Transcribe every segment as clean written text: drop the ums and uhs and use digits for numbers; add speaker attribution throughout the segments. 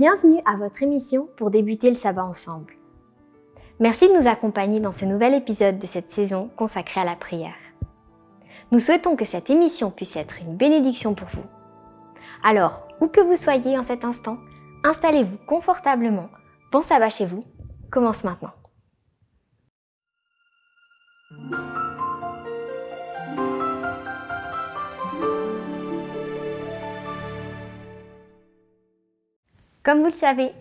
Speaker 1: bienvenue à votre émission pour débuter le sabbat ensemble. Merci de nous accompagner dans ce nouvel épisode de cette saison consacrée à la prière. Nous souhaitons que cette émission puisse être une bénédiction pour vous. Alors, où que vous soyez en cet instant, installez-vous confortablement, bon sabbat chez vous, commence maintenant. Comme vous le savez,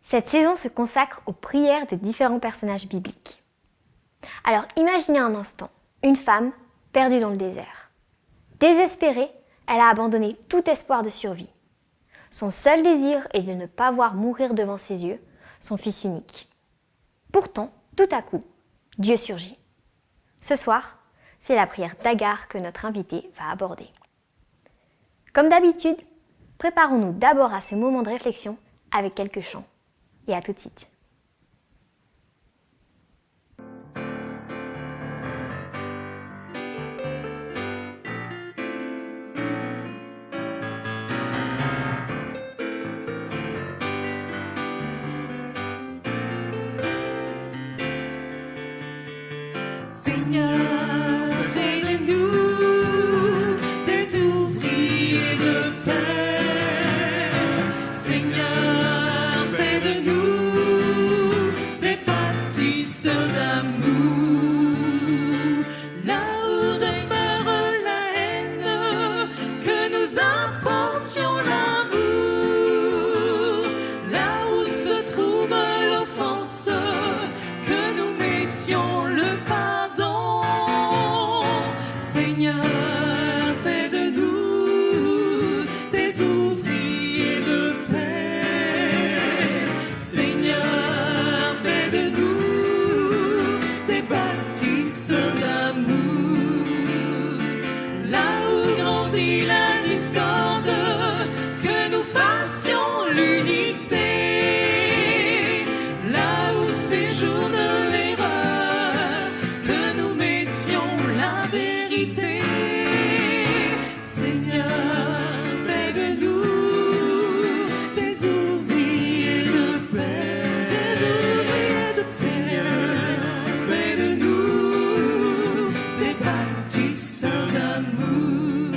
Speaker 1: cette saison se consacre aux prières de différents personnages bibliques. Alors imaginez un instant, une femme perdue dans le désert. Désespérée, elle a abandonné tout espoir de survie. Son seul désir est de ne pas voir mourir devant ses yeux son fils unique. Pourtant, tout à coup, Dieu surgit. Ce soir, c'est la prière d'Agar que notre invité va aborder. Comme d'habitude, préparons-nous d'abord à ce moment de réflexion avec quelques chants. Et à tout de suite.
Speaker 2: Seigneur, fais de nous des ouvriers de paix. Seigneur, fais de nous des bâtisseurs d'amour. Là où demeure la haine, que nous apportions l'amour. Là où se trouve l'offense, que nous mettions le pardon. Seigneur, fais de nous des ouvriers de paix. Seigneur, fais de nous des bâtisseurs d'amour. Là où grandit la discorde, que nous fassions l'unité. Là où séjourne l'erreur, que nous mettions la vérité. Seigneur, fais de nous des ouvriers de paix. Seigneur, fais de nous des bâtisseurs d'amour.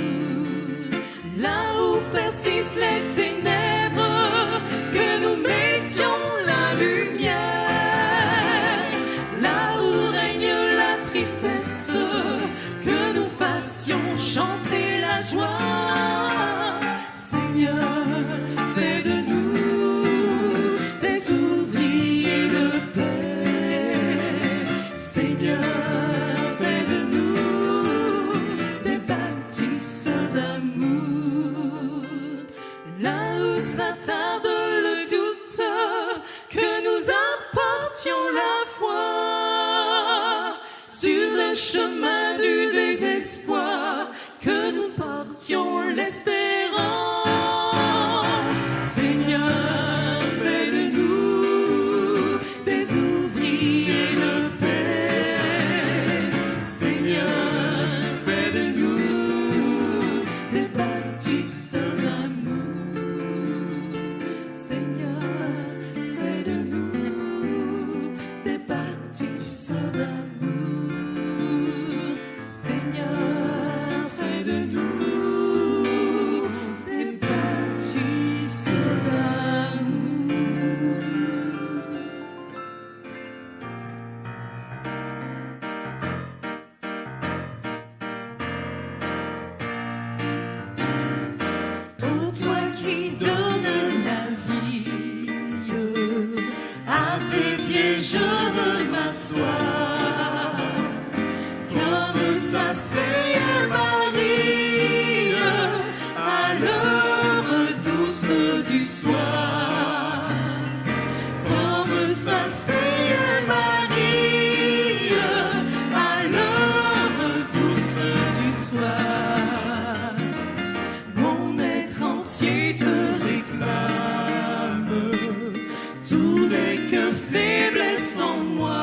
Speaker 2: Là où persistent les ténèbres, que nous mettions la lumière. Là où règne la tristesse, que nous fassions chanter la joie. Seigneur, fais de nous des ouvriers de paix. Seigneur, fais de nous des bâtisseurs d'amour. Là où s'attarde le doute, que nous apportions la foi. Sur le chemin du désespoir, que nous portions l'espérance. Seigneur, fais de nous des ouvriers de paix. Seigneur, fais de nous des bâtisseurs d'amour. Seigneur, fais de nous des bâtisseurs d'amour. Seigneur, fais de nous des bâtisseurs d'amour. Ô toi qui donnes la vie, à tes pieds je veux m'asseoir. Comme s'asseyait Marie à l'heure douce du soir. Comme s'asseyait Marie à l'heure douce du soir. Mon être entier te réclame, tout n'est que faiblesse en moi.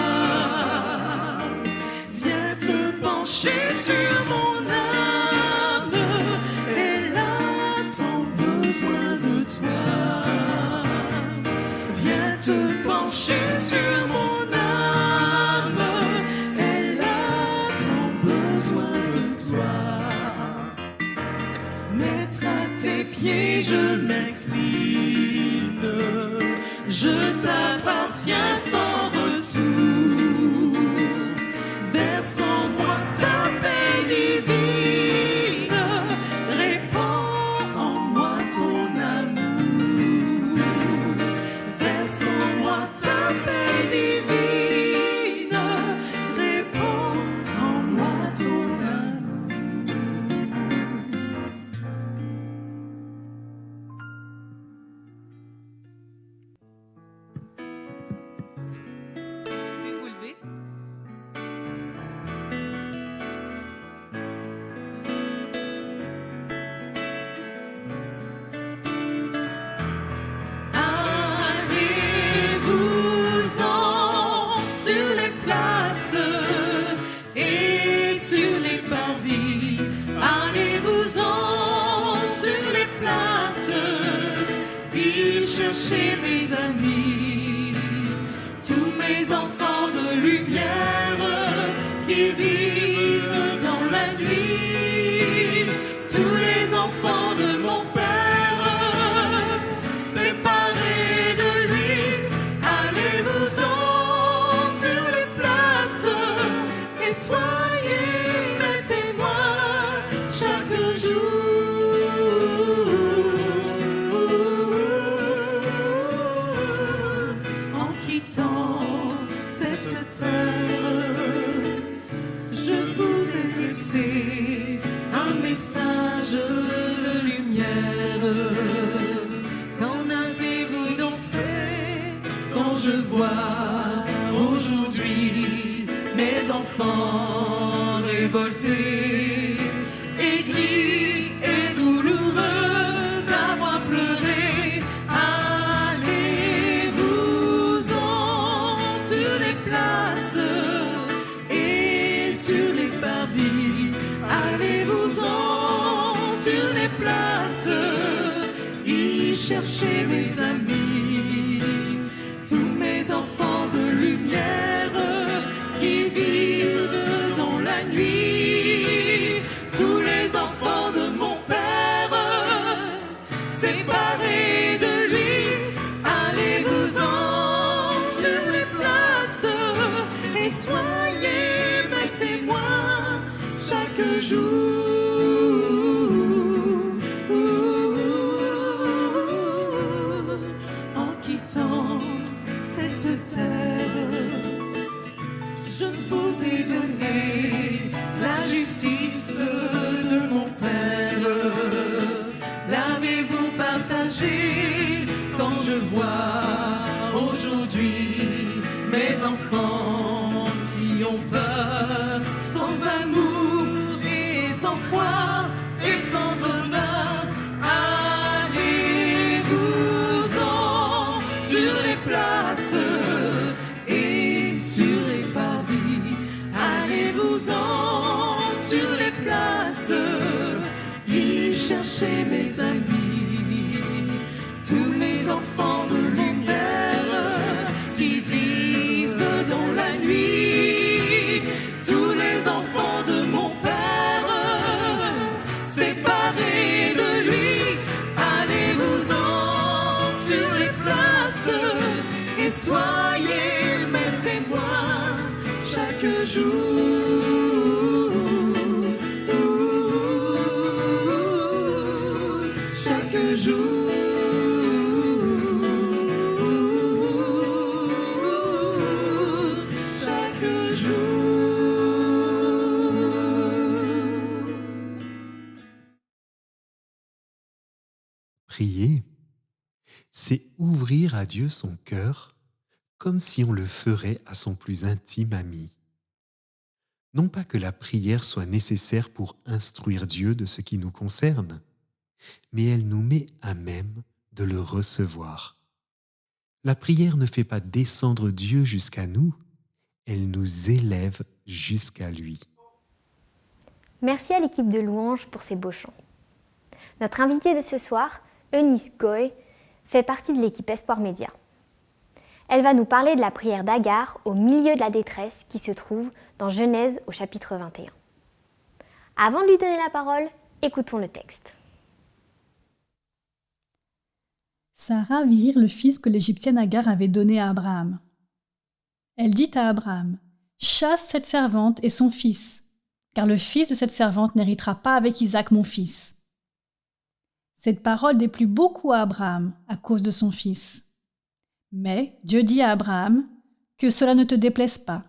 Speaker 2: sur les places et sur les parvis. Allez-vous-en sur les places, y chercher mes amis, tous mes enfants de lumière qui vivent dans la nuit, tous les enfants de mon Père, séparés de lui. Allez-vous-en sur les places et soyez mes témoins chaque jour. En quittant cette terre, je vous ai laissé un message de lumière. Qu'en avez-vous donc fait quand je vois aujourd'hui mes enfants révoltés, aigris et douloureux d'avoir pleuré? Allez-vous-en sur les places et sur les parvis. Allez-vous-en sur les places, y chercher mes amis, tous mes enfants de lumière qui vivent dans la nuit, tous les enfants de mon Père, séparés de lui. Allez-vous-en sur les places et soyez mes témoins chaque jour. En quittant cette terre, je vous ai donné la justice de mon Père. L'avez-vous partagé quand je vois aujourd'hui mes enfants qui ont peur, sans amour et sans foi et sans honneur? Allez-vous-en sur les places et sur les parvis. Allez-vous-en sur les places, y chercher mes amis, tous mes enfants de lumière qui vivent dans la nuit, tous les enfants de mon Père, séparés de lui. Allez-vous-en sur les places et soyez mes témoins chaque jour. Chaque jour. Chaque jour.
Speaker 3: Prier, c'est ouvrir à Dieu son cœur comme si on le ferait à son plus intime ami. Non pas que la prière soit nécessaire pour instruire Dieu de ce qui nous concerne, mais elle nous met à même de le recevoir. La prière ne fait pas descendre Dieu jusqu'à nous, elle nous élève jusqu'à lui.
Speaker 1: Merci à l'équipe de Louange pour ces beaux chants. Notre invitée de ce soir, Eunice Goy, fait partie de l'équipe Espoir Média. Elle va nous parler de la prière d'Agar au milieu de la détresse qui se trouve dans Genèse au chapitre 21. Avant de lui donner la parole, écoutons le texte.
Speaker 4: Sarah vit rire le fils que l'Égyptienne Agar avait donné à Abraham. Elle dit à Abraham, « Chasse cette servante et son fils, car le fils de cette servante n'héritera pas avec Isaac mon fils. » Cette parole déplut beaucoup à Abraham à cause de son fils. Mais Dieu dit à Abraham, « Que cela ne te déplaise pas,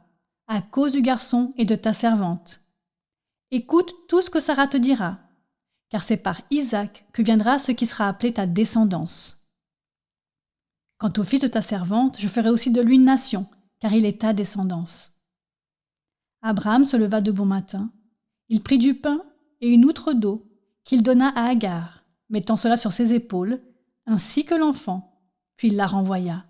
Speaker 4: à cause du garçon et de ta servante. Écoute tout ce que Sarah te dira, car c'est par Isaac que viendra ce qui sera appelé ta descendance. Quant au fils de ta servante, je ferai aussi de lui une nation, car il est ta descendance. » Abraham se leva de bon matin, il prit du pain et une outre d'eau qu'il donna à Agar, mettant cela sur ses épaules, ainsi que l'enfant, puis il la renvoya.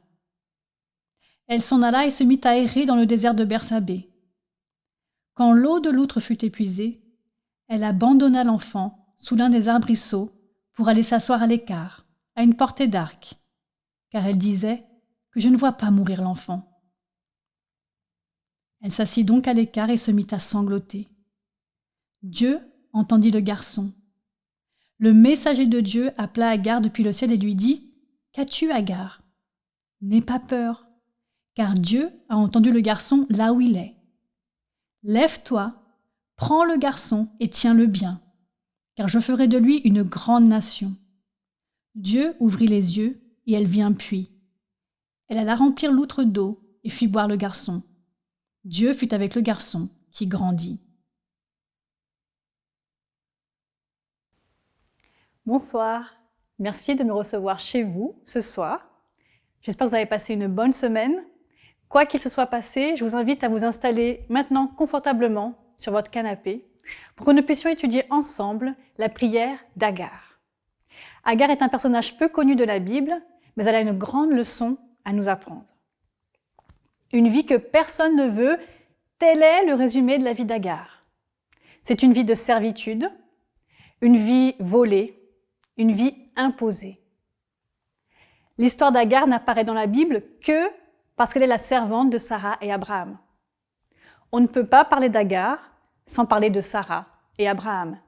Speaker 4: Elle s'en alla et se mit à errer dans le désert de Bersabée. Quand l'eau de l'outre fut épuisée, elle abandonna l'enfant sous l'un des arbrisseaux pour aller s'asseoir à l'écart, à une portée d'arc, car elle disait que je ne vois pas mourir l'enfant. Elle s'assit donc à l'écart et se mit à sangloter. Dieu entendit le garçon. Le messager de Dieu appela Agar depuis le ciel et lui dit « Qu'as-tu, Agar ? N'aie pas peur, car Dieu a entendu le garçon là où il est. Lève-toi, prends le garçon et tiens-le bien, car je ferai de lui une grande nation. » Dieu ouvrit les yeux et elle vit un puits. Elle alla remplir l'outre d'eau et fit boire le garçon. Dieu fut avec le garçon qui grandit.
Speaker 5: Bonsoir, merci de me recevoir chez vous ce soir. J'espère que vous avez passé une bonne semaine. Quoi qu'il se soit passé, je vous invite à vous installer maintenant confortablement sur votre canapé pour que nous puissions étudier ensemble la prière d'Agar. Agar est un personnage peu connu de la Bible, mais elle a une grande leçon à nous apprendre. Une vie que personne ne veut, tel est le résumé de la vie d'Agar. C'est une vie de servitude, une vie volée, une vie imposée. L'histoire d'Agar n'apparaît dans la Bible que parce qu'elle est la servante de Sarah et Abraham. On ne peut pas parler d'Agar sans parler de Sarah et Abraham.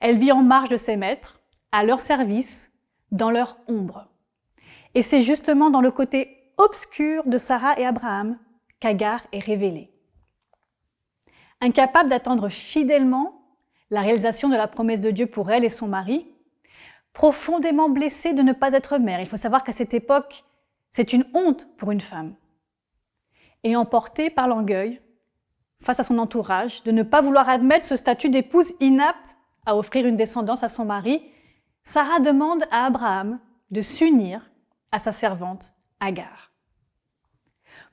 Speaker 5: Elle vit en marge de ses maîtres, à leur service, dans leur ombre. Et c'est justement dans le côté obscur de Sarah et Abraham qu'Agar est révélée. Incapable d'attendre fidèlement la réalisation de la promesse de Dieu pour elle et son mari, profondément blessée de ne pas être mère. Il faut savoir qu'à cette époque, c'est une honte pour une femme. Et emportée par l'orgueil, face à son entourage, de ne pas vouloir admettre ce statut d'épouse inapte à offrir une descendance à son mari, Sarah demande à Abraham de s'unir à sa servante Agar.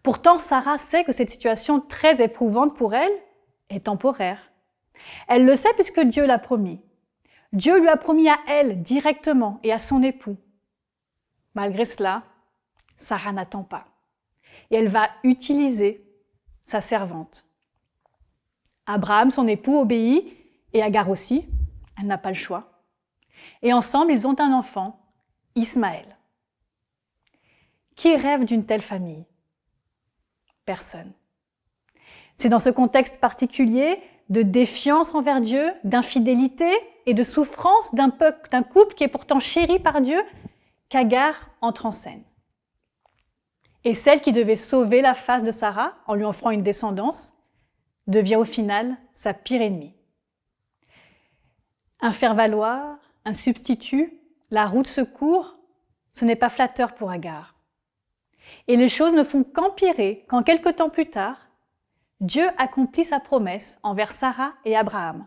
Speaker 5: Pourtant, Sarah sait que cette situation très éprouvante pour elle est temporaire. Elle le sait puisque Dieu l'a promis. Dieu lui a promis à elle directement et à son époux. Malgré cela, Sarah n'attend pas. Et elle va utiliser sa servante. Abraham, son époux, obéit, et Agar aussi. Elle n'a pas le choix. Et ensemble, ils ont un enfant, Ismaël. Qui rêve d'une telle famille ? Personne. C'est dans ce contexte particulier de défiance envers Dieu, d'infidélité et de souffrance d'un couple qui est pourtant chéri par Dieu qu'Agar entre en scène. Et celle qui devait sauver la face de Sarah en lui offrant une descendance devient au final sa pire ennemie. Un faire-valoir, un substitut, la roue de secours, ce n'est pas flatteur pour Agar. Et les choses ne font qu'empirer quand quelque temps plus tard, Dieu accomplit sa promesse envers Sarah et Abraham,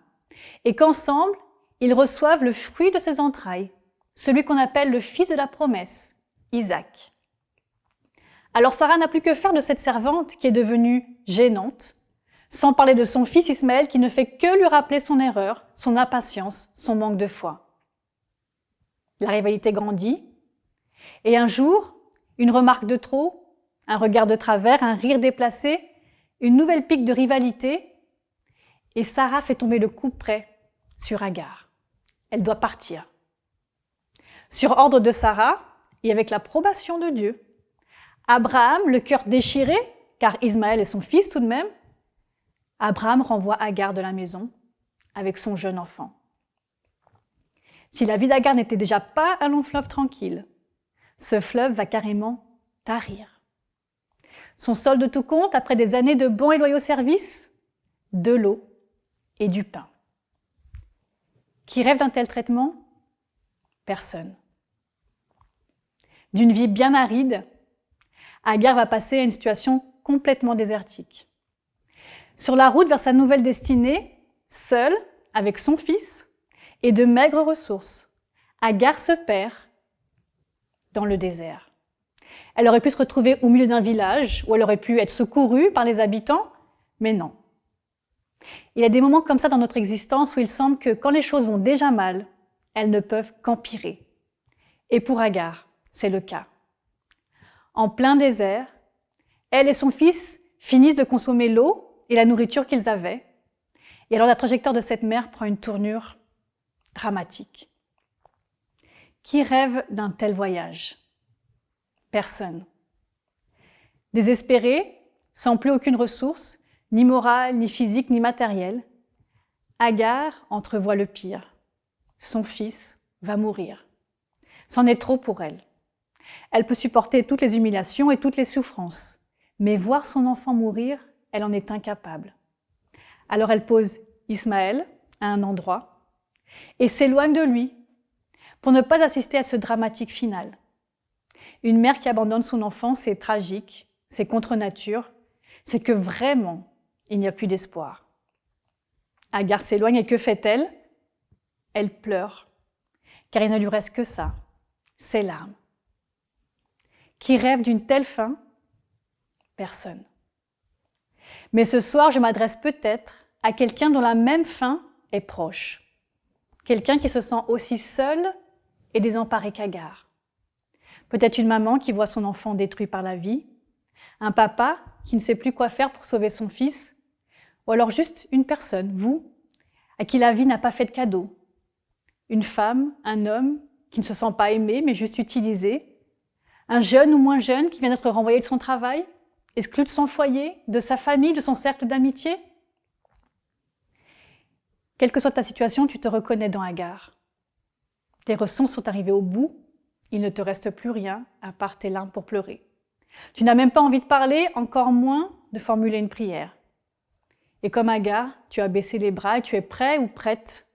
Speaker 5: et qu'ensemble, ils reçoivent le fruit de ses entrailles, celui qu'on appelle le fils de la promesse, Isaac. Alors Sarah n'a plus que faire de cette servante qui est devenue gênante, sans parler de son fils Ismaël qui ne fait que lui rappeler son erreur, son impatience, son manque de foi. La rivalité grandit, et un jour, une remarque de trop, un regard de travers, un rire déplacé, une nouvelle pique de rivalité, et Sarah fait tomber le couperet sur Agar. Elle doit partir. Sur ordre de Sarah, et avec l'approbation de Dieu, Abraham, le cœur déchiré, car Ismaël est son fils tout de même, Abraham renvoie Agar de la maison avec son jeune enfant. Si la vie d'Agar n'était déjà pas un long fleuve tranquille, ce fleuve va carrément tarir. Son solde de tout compte, après des années de bons et loyaux services, de l'eau et du pain. Qui rêve d'un tel traitement ? Personne. D'une vie bien aride, Agar va passer à une situation complètement désertique. Sur la route vers sa nouvelle destinée, seule, avec son fils, et de maigres ressources, Agar se perd dans le désert. Elle aurait pu se retrouver au milieu d'un village, où elle aurait pu être secourue par les habitants, mais non. Il y a des moments comme ça dans notre existence où il semble que quand les choses vont déjà mal, elles ne peuvent qu'empirer. Et pour Agar, c'est le cas. En plein désert, Elle et son fils finissent de consommer l'eau et la nourriture qu'ils avaient. Et alors la trajectoire de cette mère prend une tournure dramatique. Qui rêve d'un tel voyage? Personne. Désespérée, sans plus aucune ressource, ni morale, ni physique, ni matérielle, Agar entrevoit le pire. Son fils va mourir. C'en est trop pour elle. Elle peut supporter toutes les humiliations et toutes les souffrances, mais voir son enfant mourir, elle en est incapable. Alors elle pose Ismaël à un endroit et s'éloigne de lui pour ne pas assister à ce dramatique final. Une mère qui abandonne son enfant, c'est tragique, c'est contre nature, c'est que vraiment, il n'y a plus d'espoir. Agar s'éloigne et que fait-elle? Elle pleure, car il ne lui reste que ça, ses larmes. Qui rêve d'une telle fin? Personne. Mais ce soir, je m'adresse peut-être à quelqu'un dont la même fin est proche. Quelqu'un qui se sent aussi seul et désemparé qu'Agar. Peut-être une maman qui voit son enfant détruit par la vie, un papa qui ne sait plus quoi faire pour sauver son fils, ou alors juste une personne, vous, à qui la vie n'a pas fait de cadeau. Une femme, un homme qui ne se sent pas aimé mais juste utilisé, un jeune ou moins jeune qui vient d'être renvoyé de son travail, exclu de son foyer, de sa famille, de son cercle d'amitié. Quelle que soit ta situation, tu te reconnais dans Agar. Tes ressources sont arrivées au bout, il ne te reste plus rien à part tes larmes pour pleurer. Tu n'as même pas envie de parler, encore moins de formuler une prière. Et comme Agar, tu as baissé les bras et tu es prêt ou prête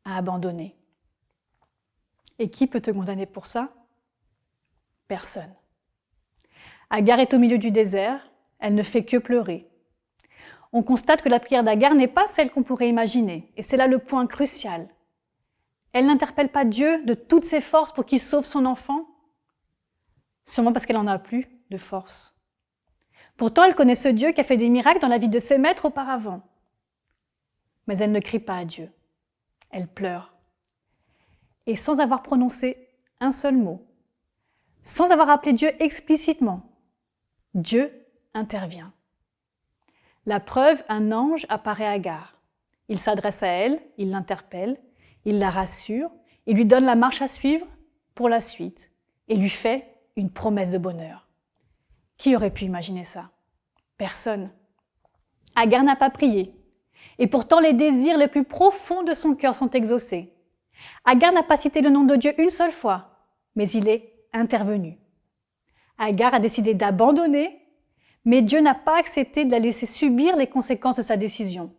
Speaker 5: à abandonner. Et qui peut te condamner pour ça? Personne. Agar est au milieu du désert, elle ne fait que pleurer. On constate que la prière d'Agar n'est pas celle qu'on pourrait imaginer, et c'est là le point crucial. Elle n'interpelle pas Dieu de toutes ses forces pour qu'il sauve son enfant, sûrement parce qu'elle n'en a plus de force. Pourtant, elle connaît ce Dieu qui a fait des miracles dans la vie de ses maîtres auparavant. Mais elle ne crie pas à Dieu, elle pleure. Et sans avoir prononcé un seul mot, sans avoir appelé Dieu explicitement, Dieu intervient. La preuve, un ange apparaît à Agar. Il s'adresse à elle, il l'interpelle, il la rassure, il lui donne la marche à suivre pour la suite et lui fait une promesse de bonheur. Qui aurait pu imaginer ça? Personne. Agar n'a pas prié, et pourtant les désirs les plus profonds de son cœur sont exaucés. Agar n'a pas cité le nom de Dieu une seule fois, mais il est intervenu. Agar a décidé d'abandonner, mais Dieu n'a pas accepté de la laisser subir les conséquences de sa décision.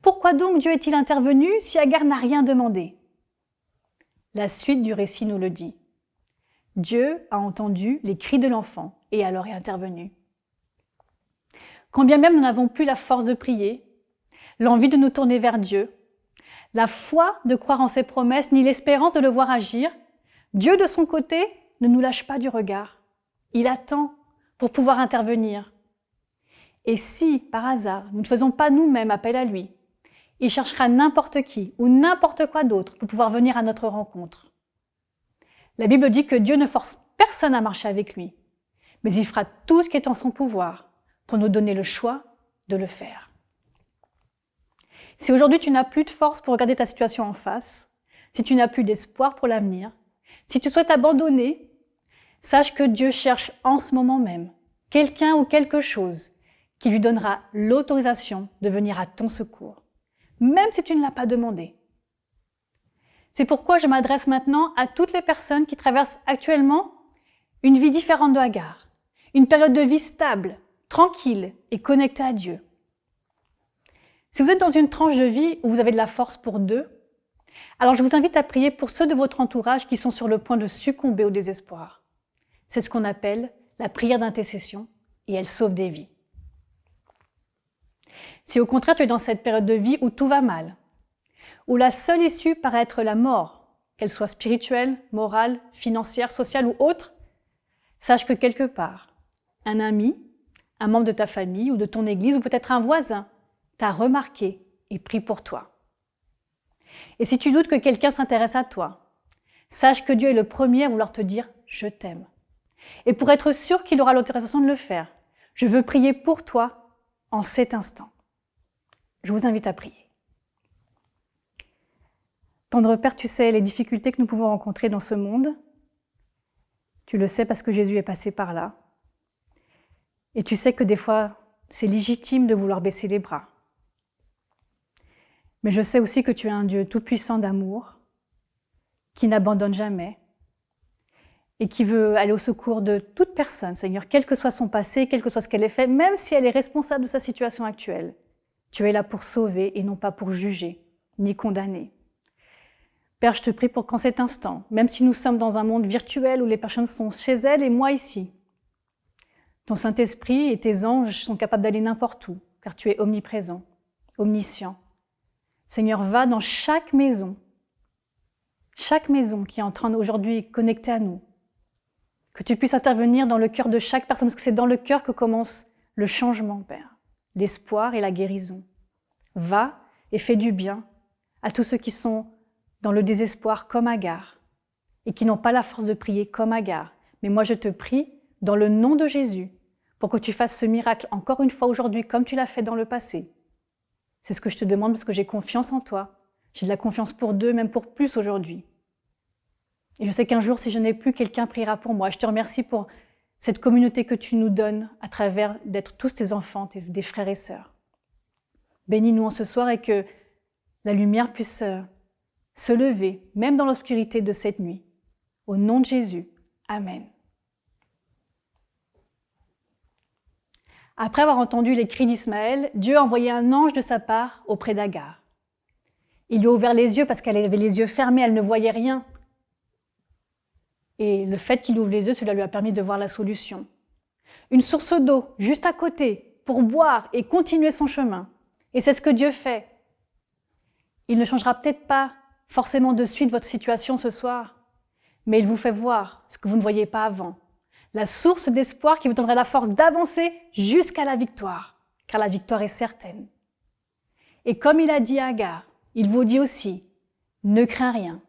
Speaker 5: Pourquoi donc Dieu est-il intervenu si Agar n'a rien demandé? La suite du récit nous le dit. Dieu a entendu les cris de l'enfant et alors est intervenu. Quand bien même nous n'avons plus la force de prier, l'envie de nous tourner vers Dieu, la foi de croire en ses promesses, ni l'espérance de le voir agir, Dieu de son côté ne nous lâche pas du regard. Il attend pour pouvoir intervenir. Et si, par hasard, nous ne faisons pas nous-mêmes appel à lui, il cherchera n'importe qui ou n'importe quoi d'autre pour pouvoir venir à notre rencontre. La Bible dit que Dieu ne force personne à marcher avec lui, mais il fera tout ce qui est en son pouvoir pour nous donner le choix de le faire. Si aujourd'hui tu n'as plus de force pour regarder ta situation en face, si tu n'as plus d'espoir pour l'avenir, si tu souhaites abandonner, sache que Dieu cherche en ce moment même quelqu'un ou quelque chose qui lui donnera l'autorisation de venir à ton secours, même si tu ne l'as pas demandé. C'est pourquoi je m'adresse maintenant à toutes les personnes qui traversent actuellement une vie différente de Agar, une période de vie stable, tranquille et connectée à Dieu. Si vous êtes dans une tranche de vie où vous avez de la force pour deux, alors je vous invite à prier pour ceux de votre entourage qui sont sur le point de succomber au désespoir. C'est ce qu'on appelle la prière d'intercession et elle sauve des vies. Si au contraire tu es dans cette période de vie où tout va mal, où la seule issue paraît être la mort, qu'elle soit spirituelle, morale, financière, sociale ou autre, sache que quelque part, un ami, un membre de ta famille ou de ton église ou peut-être un voisin t'a remarqué et prie pour toi. Et si tu doutes que quelqu'un s'intéresse à toi, sache que Dieu est le premier à vouloir te dire « je t'aime ». Et pour être sûr qu'il aura l'autorisation de le faire, Je veux prier pour toi en cet instant. Je vous invite à prier. Tendre Père, tu sais les difficultés que nous pouvons rencontrer dans ce monde. Tu le sais parce que Jésus est passé par là. Et tu sais que des fois, c'est légitime de vouloir baisser les bras. Mais je sais aussi que tu es un Dieu tout-puissant d'amour, qui n'abandonne jamais et qui veut aller au secours de toute personne, Seigneur, quel que soit son passé, quel que soit ce qu'elle ait fait, même si elle est responsable de sa situation actuelle. Tu es là pour sauver et non pas pour juger, ni condamner. Père, je te prie pour qu'en cet instant, même si nous sommes dans un monde virtuel où les personnes sont chez elles et moi ici, ton Saint-Esprit et tes anges sont capables d'aller n'importe où, car tu es omniprésent, omniscient. Seigneur, va dans chaque maison qui est en train d'aujourd'hui connectée à nous, que tu puisses intervenir dans le cœur de chaque personne, parce que c'est dans le cœur que commence le changement, Père, l'espoir et la guérison. Va et fais du bien à tous ceux qui sont dans le désespoir comme Agar et qui n'ont pas la force de prier comme Agar. Mais moi, je te prie dans le nom de Jésus pour que tu fasses ce miracle encore une fois aujourd'hui comme tu l'as fait dans le passé. C'est ce que je te demande parce que j'ai confiance en toi. J'ai de la confiance pour deux, même pour plus aujourd'hui. Et je sais qu'un jour, si je n'ai plus, quelqu'un priera pour moi. Je te remercie pour cette communauté que tu nous donnes à travers d'être tous tes enfants, des frères et sœurs. Bénis-nous en ce soir et que la lumière puisse se lever, même dans l'obscurité de cette nuit. Au nom de Jésus. Amen. Après avoir entendu les cris d'Ismaël, Dieu a envoyé un ange de sa part auprès d'Agar. Il lui a ouvert les yeux parce qu'elle avait les yeux fermés, elle ne voyait rien. Et le fait qu'il ouvre les yeux, cela lui a permis de voir la solution. Une source d'eau juste à côté pour boire et continuer son chemin. Et c'est ce que Dieu fait. Il ne changera peut-être pas forcément de suite votre situation ce soir, mais il vous fait voir ce que vous ne voyiez pas avant. La source d'espoir qui vous donnera la force d'avancer jusqu'à la victoire, car la victoire est certaine. Et comme il a dit à Agar, il vous dit aussi, ne crains rien.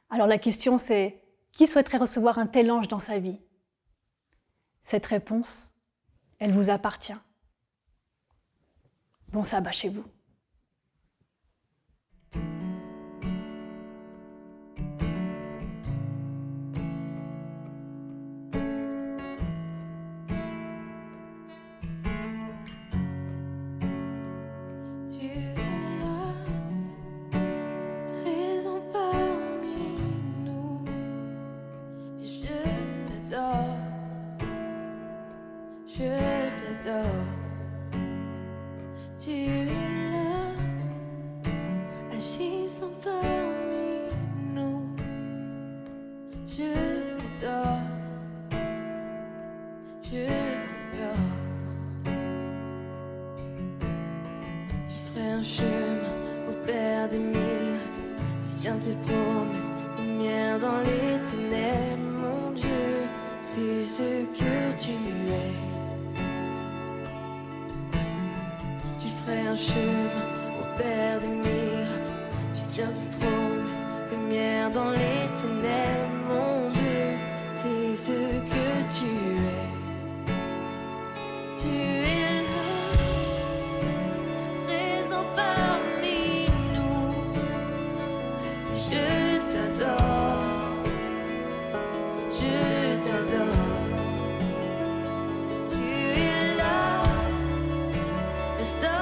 Speaker 5: Alors la question c'est, qui souhaiterait recevoir un tel ange dans sa vie? Cette réponse, elle vous appartient. Bon sabbat chez vous.
Speaker 2: Je t'adore, tu es là, agissant parmi nous. Je t'adore, je t'adore. Tu ferais un chemin au Père des miracles, tu tiens tes promesses, lumière dans les ténèbres, mon Dieu, c'est ce que tu es. Un chemin au Père des miracles, tu tiens tes promesses, lumière dans les ténèbres, mon Dieu, c'est ce que tu es. Tu es là, présent parmi nous, je t'adore, je t'adore. Tu es là, restaure.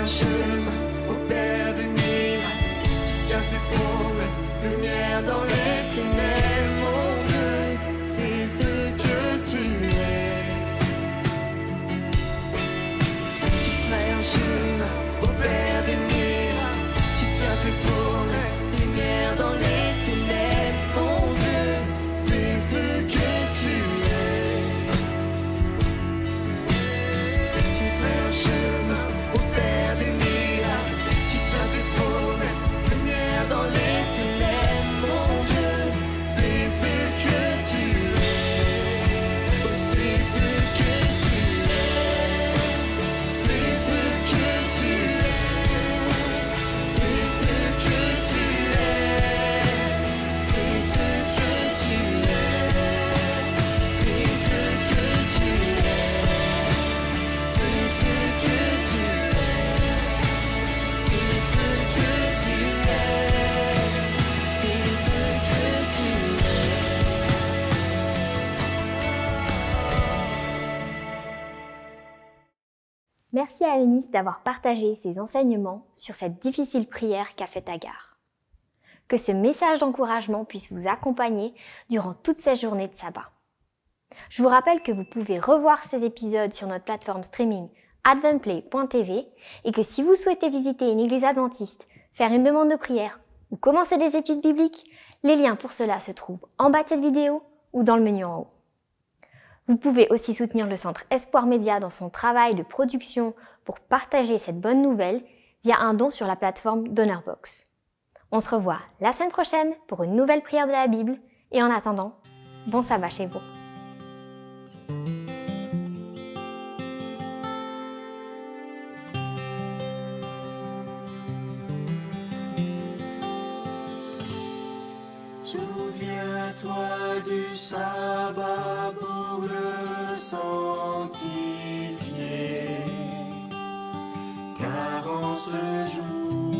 Speaker 2: Chemin au Père tiens tes promesses, lumière dans les ténèbres, mon Dieu, c'est ce que tu es. Tu ferais un chemin au Père des miracles, tu tiens tes promesses, lumière dans les ténèbres, mon Dieu, c'est ce que tu es. Tu ferais un chemin au Père des miracles, tu tiens tes promesses, lumière dans les ténèbres, mon Dieu, c'est ce que tu es. Oh, c'est ce que tu es. C'est ce que tu es. C'est ce que tu es. C'est ce que tu es. C'est ce que tu es. C'est ce que tu es. C'est ce que tu es. C'est ce que tu es.
Speaker 1: Merci à Eunice d'avoir partagé ses enseignements sur cette difficile prière qu'a faite Agar. Que ce message d'encouragement puisse vous accompagner durant toute cette journée de sabbat. Je vous rappelle que vous pouvez revoir ces épisodes sur notre plateforme streaming adventplay.tv et que si vous souhaitez visiter une église adventiste, faire une demande de prière ou commencer des études bibliques, les liens pour cela se trouvent en bas de cette vidéo ou dans le menu en haut. Vous pouvez aussi soutenir le Centre Espoir Média dans son travail de production pour partager cette bonne nouvelle via un don sur la plateforme Donorbox. On se revoit la semaine prochaine pour une nouvelle prière de la Bible et en attendant, bon sabbat chez vous.
Speaker 2: Souviens-toi du sabbat pour le sanctifier, car en ce jour,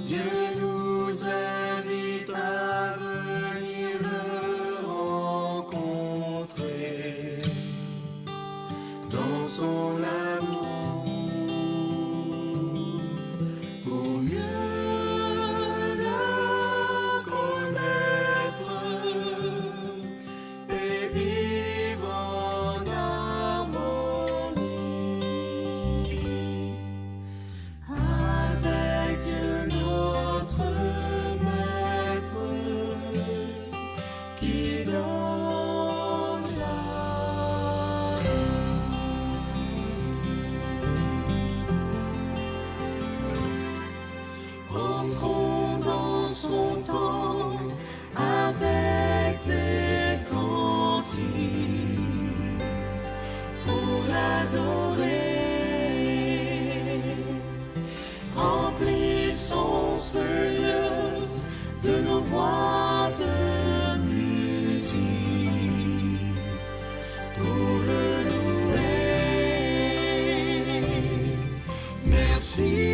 Speaker 2: Dieu nous invite à venir le rencontrer dans son amour. Pour mieux le connaître et vivre en harmonie avec Dieu notre Maître qui donne la entrons dans son temple avec des cantiques pour l'adorer. Remplissons ce lieu de nos voix de musique pour le louer. Merci.